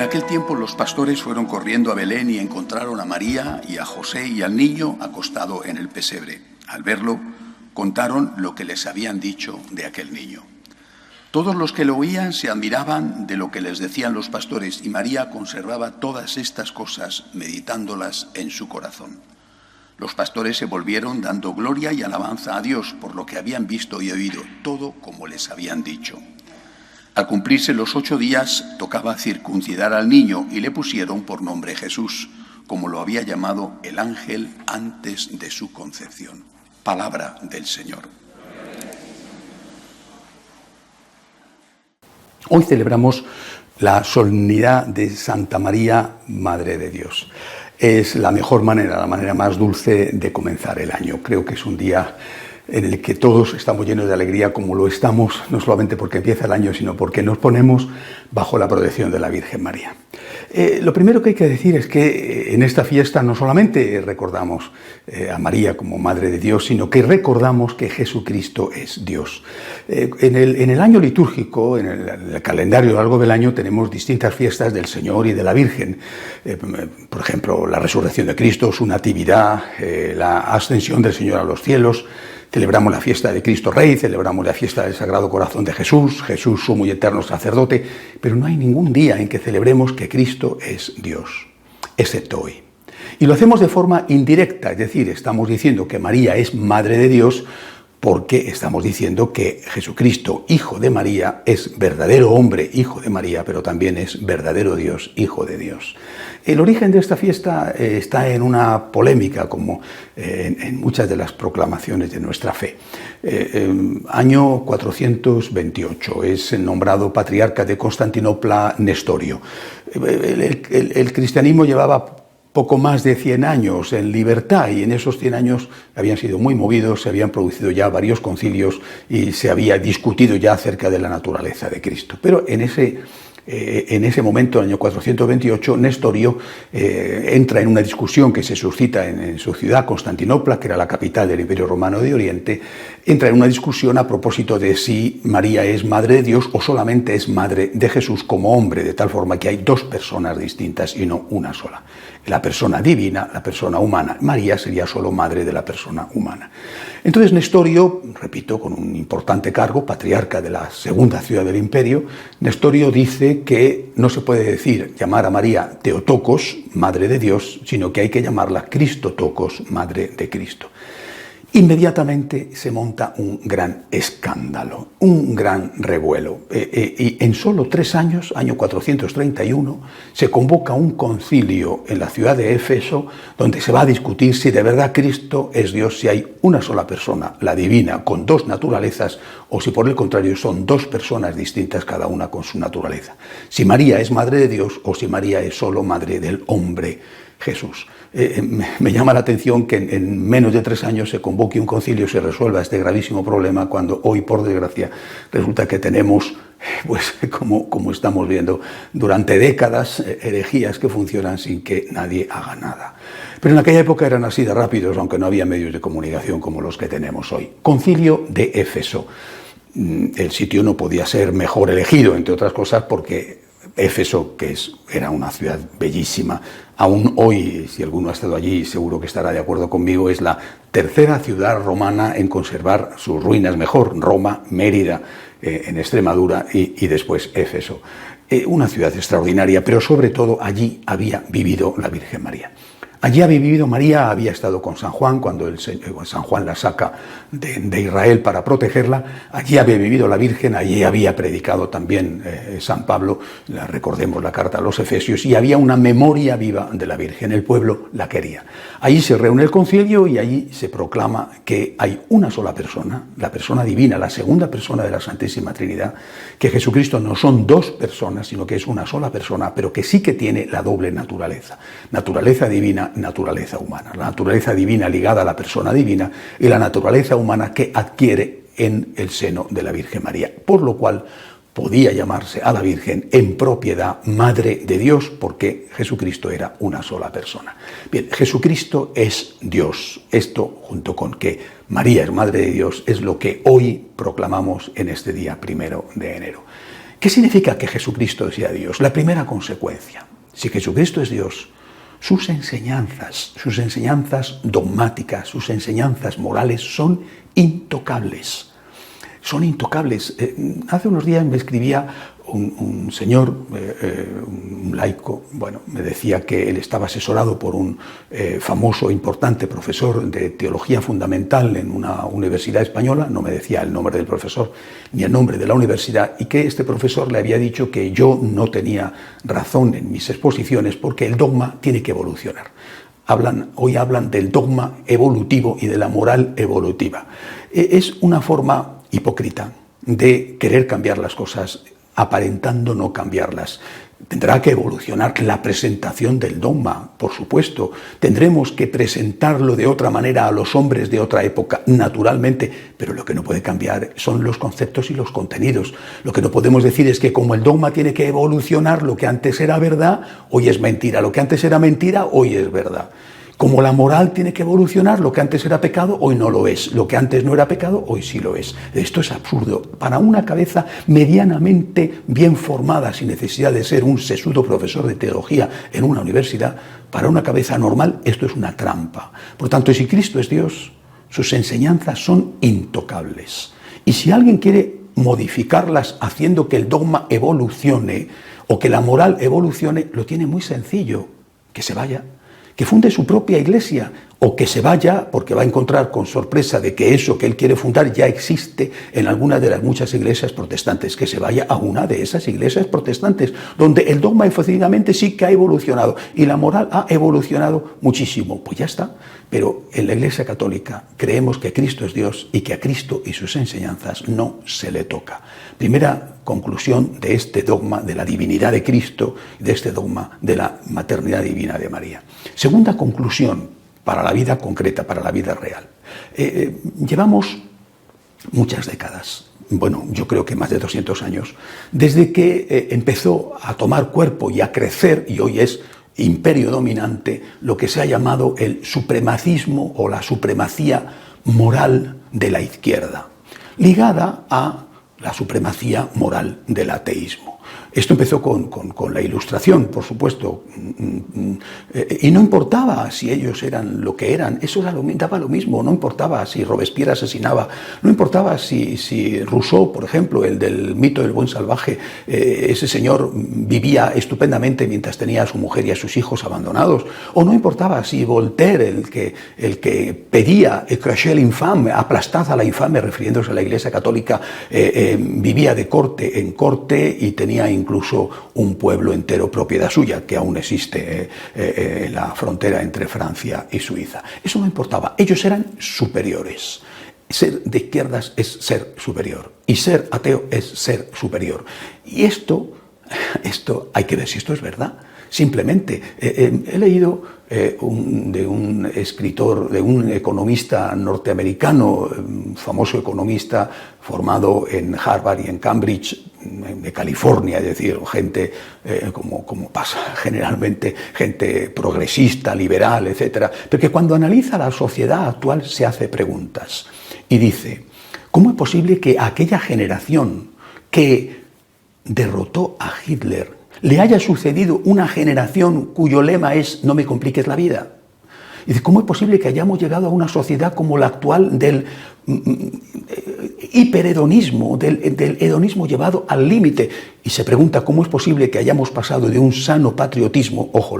aquel tiempo los pastores fueron corriendo a Belén y encontraron a María y a José y al niño acostado en el pesebre. Al verlo, contaron lo que les habían dicho de aquel niño. Todos los que lo oían se admiraban de lo que les decían los pastores, y María conservaba todas estas cosas, meditándolas en su corazón. Los pastores se volvieron dando gloria y alabanza a Dios por lo que habían visto y oído, todo como les habían dicho. Al cumplirse los 8 días, tocaba circuncidar al niño y le pusieron por nombre Jesús, como lo había llamado el ángel antes de su concepción. Palabra del Señor. Hoy celebramos la solemnidad de Santa María, Madre de Dios. Es la mejor manera, la manera más dulce de comenzar el año. Creo que es un día en el que todos estamos llenos de alegría, como lo estamos, no solamente porque empieza el año, sino porque nos ponemos bajo la protección de la Virgen María. Lo primero que hay que decir es que en esta fiesta no solamente recordamos a María como Madre de Dios, sino que recordamos que Jesucristo es Dios. En el año litúrgico, en el calendario a lo largo del año, tenemos distintas fiestas del Señor y de la Virgen. Por ejemplo, la resurrección de Cristo, su natividad, la ascensión del Señor a los cielos. Celebramos la fiesta de Cristo Rey, celebramos la fiesta del Sagrado Corazón de Jesús, Jesús sumo y eterno sacerdote, pero no hay ningún día en que celebremos que Cristo es Dios, excepto hoy. Y lo hacemos de forma indirecta, es decir, estamos diciendo que María es Madre de Dios porque estamos diciendo que Jesucristo, Hijo de María, es verdadero hombre, Hijo de María, pero también es verdadero Dios, Hijo de Dios. El origen de esta fiesta está en una polémica, como en muchas de las proclamaciones de nuestra fe. Año 428, es nombrado patriarca de Constantinopla Nestorio. El cristianismo llevaba poco más de 100 años en libertad, y en esos 100 años habían sido muy movidos, se habían producido ya varios concilios y se había discutido ya acerca de la naturaleza de Cristo. Pero en ese momento, en el año 428, Nestorio entra en una discusión que se suscita en su ciudad, Constantinopla, que era la capital del Imperio Romano de Oriente, entra en una discusión a propósito de si María es Madre de Dios o solamente es Madre de Jesús como hombre, de tal forma que hay 2 personas distintas y no una sola. La persona divina, la persona humana. María sería solo madre de la persona humana. Entonces Nestorio, repito, con un importante cargo, patriarca de la segunda ciudad del imperio, Nestorio dice que no se puede llamar a María Theotokos, Madre de Dios, sino que hay que llamarla Christotokos, Madre de Cristo. Inmediatamente se monta un gran escándalo, un gran revuelo. Y en solo 3 años, año 431, se convoca un concilio en la ciudad de Éfeso, donde se va a discutir si de verdad Cristo es Dios, si hay una sola persona, la divina, con 2 naturalezas, o si por el contrario son 2 personas distintas, cada una con su naturaleza. Si María es Madre de Dios o si María es solo Madre del hombre Jesús. Me llama la atención que en menos de 3 años se convoque un concilio y se resuelva este gravísimo problema, cuando hoy, por desgracia, resulta que tenemos, pues como estamos viendo, durante décadas, herejías que funcionan sin que nadie haga nada. Pero en aquella época eran así de rápidos, aunque no había medios de comunicación como los que tenemos hoy. Concilio de Éfeso. El sitio no podía ser mejor elegido, entre otras cosas, porque Éfeso, que era una ciudad bellísima, aún hoy, si alguno ha estado allí, seguro que estará de acuerdo conmigo, es la 3ª ciudad romana en conservar sus ruinas mejor. Roma, Mérida, en Extremadura y después Éfeso. Una ciudad extraordinaria, pero sobre todo allí había vivido la Virgen María. Allí había vivido María, había estado con San Juan cuando San Juan la saca de Israel para protegerla. Allí había vivido la Virgen, allí había predicado también San Pablo, recordemos la carta a los Efesios, y había una memoria viva de la Virgen. El pueblo la quería. Allí se reúne el concilio y allí se proclama que hay una sola persona, la persona divina, la segunda persona de la Santísima Trinidad, que Jesucristo no son 2 personas, sino que es una sola persona, pero que sí que tiene la doble naturaleza. Naturaleza divina, naturaleza humana. La naturaleza divina ligada a la persona divina y la naturaleza humana que adquiere en el seno de la Virgen María. Por lo cual podía llamarse a la Virgen en propiedad Madre de Dios, porque Jesucristo era una sola persona. Bien, Jesucristo es Dios. Esto, junto con que María es Madre de Dios, es lo que hoy proclamamos en este día 1 de enero. ¿Qué significa que Jesucristo sea Dios? La primera consecuencia. Si Jesucristo es Dios, sus enseñanzas dogmáticas, sus enseñanzas morales son intocables. Son intocables. Hace unos días me escribía un señor, un laico, bueno, me decía que él estaba asesorado por un famoso, importante profesor de teología fundamental en una universidad española, no me decía el nombre del profesor ni el nombre de la universidad, y que este profesor le había dicho que yo no tenía razón en mis exposiciones porque el dogma tiene que evolucionar. Hoy hablan del dogma evolutivo y de la moral evolutiva. Es una forma hipócrita de querer cambiar las cosas aparentando no cambiarlas. Tendrá que evolucionar la presentación del dogma, por supuesto. Tendremos que presentarlo de otra manera a los hombres de otra época, naturalmente, pero lo que no puede cambiar son los conceptos y los contenidos. Lo que no podemos decir es que como el dogma tiene que evolucionar, lo que antes era verdad, hoy es mentira. Lo que antes era mentira, hoy es verdad. Como la moral tiene que evolucionar, lo que antes era pecado, hoy no lo es. Lo que antes no era pecado, hoy sí lo es. Esto es absurdo. Para una cabeza medianamente bien formada, sin necesidad de ser un sesudo profesor de teología en una universidad, para una cabeza normal, esto es una trampa. Por tanto, si Cristo es Dios, sus enseñanzas son intocables. Y si alguien quiere modificarlas haciendo que el dogma evolucione o que la moral evolucione, lo tiene muy sencillo: que se vaya, que funde su propia iglesia, o que se vaya porque va a encontrar con sorpresa de que eso que él quiere fundar ya existe en alguna de las muchas iglesias protestantes, que se vaya a una de esas iglesias protestantes, donde el dogma efectivamente sí que ha evolucionado y la moral ha evolucionado muchísimo. Pues ya está. Pero en la Iglesia Católica creemos que Cristo es Dios y que a Cristo y sus enseñanzas no se le toca. Primera conclusión de este dogma de la divinidad de Cristo, de este dogma de la maternidad divina de María. Segunda conclusión para la vida concreta, para la vida real. Llevamos muchas décadas, bueno, yo creo que más de 200 años, desde que empezó a tomar cuerpo y a crecer, y hoy es imperio dominante, lo que se ha llamado el supremacismo o la supremacía moral de la izquierda, ligada a la supremacía moral del ateísmo. Esto empezó con la Ilustración, por supuesto, y no importaba si ellos eran lo que eran, eso daba lo mismo, no importaba si Robespierre asesinaba, no importaba si Rousseau, por ejemplo, el del mito del buen salvaje, ese señor vivía estupendamente mientras tenía a su mujer y a sus hijos abandonados, o no importaba si Voltaire, el que pedía «écrachez l'infâme», aplastad a la infame, refiriéndose a la Iglesia Católica, vivía de corte en corte y tenía incluso un pueblo entero propiedad suya, que aún existe en la frontera entre Francia y Suiza. Eso no importaba, ellos eran superiores. Ser de izquierdas es ser superior y ser ateo es ser superior. Y esto hay que ver si esto es verdad. Simplemente, he leído de un escritor, de un economista norteamericano, famoso economista formado en Harvard y en Cambridge, de California, es decir, gente como pasa generalmente, gente progresista, liberal, etc. Pero que cuando analiza la sociedad actual se hace preguntas y dice: ¿cómo es posible que aquella generación que derrotó a Hitler le haya sucedido una generación cuyo lema es «no me compliques la vida»? Y dice, ¿cómo es posible que hayamos llegado a una sociedad como la actual del hiperedonismo, del hedonismo llevado al límite? Y se pregunta cómo es posible que hayamos pasado de un sano patriotismo, ojo,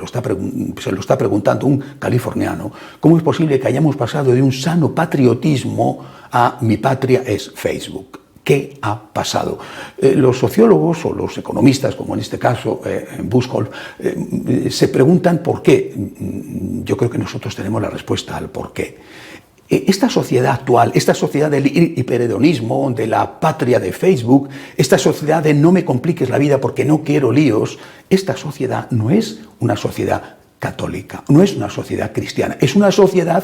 se lo está preguntando un californiano, ¿cómo es posible que hayamos pasado de un sano patriotismo a mi patria es Facebook? ¿Qué ha pasado? Los sociólogos o los economistas, como en este caso Buchholz, se preguntan por qué. Yo creo que nosotros tenemos la respuesta al por qué. Esta sociedad actual, esta sociedad del hiperedonismo, de la patria de Facebook, esta sociedad de no me compliques la vida porque no quiero líos, esta sociedad no es una sociedad católica, no es una sociedad cristiana, es una sociedad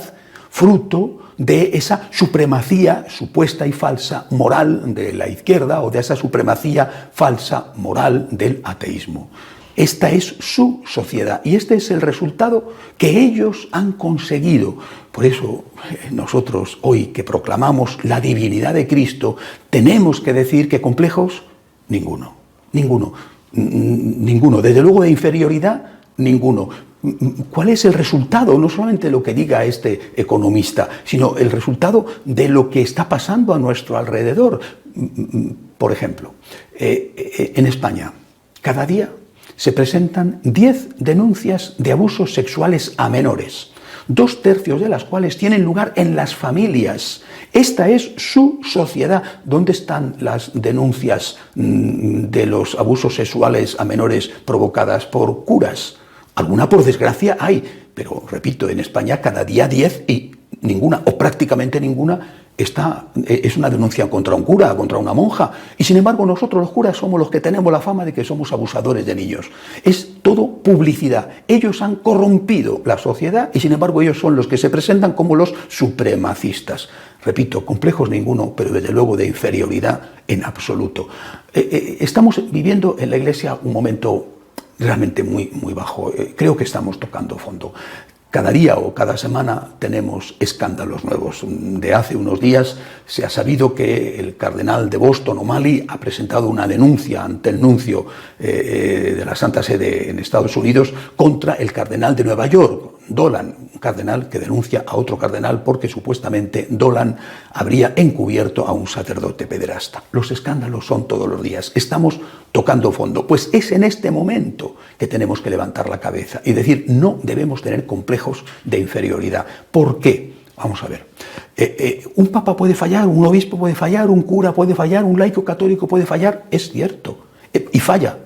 fruto de esa supremacía supuesta y falsa moral de la izquierda o de esa supremacía falsa moral del ateísmo. Esta es su sociedad y este es el resultado que ellos han conseguido. Por eso nosotros hoy que proclamamos la divinidad de Cristo tenemos que decir que complejos ninguno. Ninguno. Ninguno. Desde luego de inferioridad, ninguno. ¿Cuál es el resultado? No solamente lo que diga este economista, sino el resultado de lo que está pasando a nuestro alrededor. Por ejemplo, en España, cada día se presentan 10 denuncias de abusos sexuales a menores, 2/3 de las cuales tienen lugar en las familias. Esta es su sociedad. ¿Dónde están las denuncias de los abusos sexuales a menores provocadas por curas? Alguna, por desgracia, hay, pero repito, en España cada día 10 y ninguna, o prácticamente ninguna, es una denuncia contra un cura, contra una monja. Y sin embargo nosotros los curas somos los que tenemos la fama de que somos abusadores de niños. Es todo publicidad. Ellos han corrompido la sociedad y sin embargo ellos son los que se presentan como los supremacistas. Repito, complejos ninguno, pero desde luego de inferioridad en absoluto. Estamos viviendo en la Iglesia un momento realmente muy bajo. Creo que estamos tocando fondo. Cada día o cada semana tenemos escándalos nuevos. De hace unos días se ha sabido que el cardenal de Boston, O'Malley, ha presentado una denuncia ante el nuncio de la Santa Sede en Estados Unidos contra el cardenal de Nueva York, Dolan, un cardenal que denuncia a otro cardenal porque supuestamente Dolan habría encubierto a un sacerdote pederasta. Los escándalos son todos los días. Estamos tocando fondo. Pues es en este momento que tenemos que levantar la cabeza y decir, no debemos tener complejos de inferioridad. ¿Por qué? Vamos a ver. Un papa puede fallar, un obispo puede fallar, un cura puede fallar, un laico católico puede fallar. Es cierto. Y falla.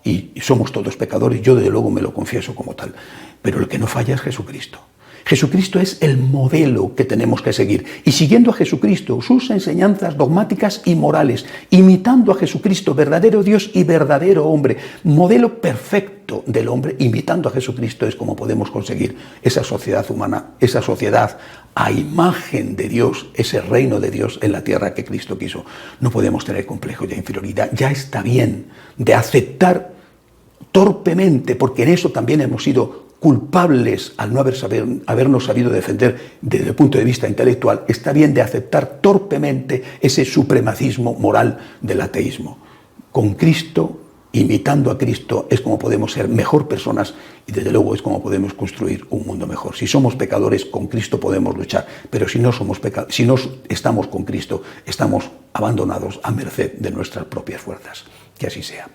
Y somos todos pecadores. Yo desde luego me lo confieso como tal. Pero el que no falla es Jesucristo. Jesucristo es el modelo que tenemos que seguir. Y siguiendo a Jesucristo, sus enseñanzas dogmáticas y morales, imitando a Jesucristo, verdadero Dios y verdadero hombre, modelo perfecto del hombre, imitando a Jesucristo es como podemos conseguir esa sociedad humana, esa sociedad a imagen de Dios, ese reino de Dios en la tierra que Cristo quiso. No podemos tener complejos de inferioridad. Ya está bien de aceptar torpemente, porque en eso también hemos sido culpables al no habernos sabido defender desde el punto de vista intelectual. Está bien de aceptar torpemente ese supremacismo moral del ateísmo. Con Cristo, imitando a Cristo, es como podemos ser mejor personas y desde luego es como podemos construir un mundo mejor. Si somos pecadores, con Cristo podemos luchar, pero si no estamos con Cristo, estamos abandonados a merced de nuestras propias fuerzas. Que así sea.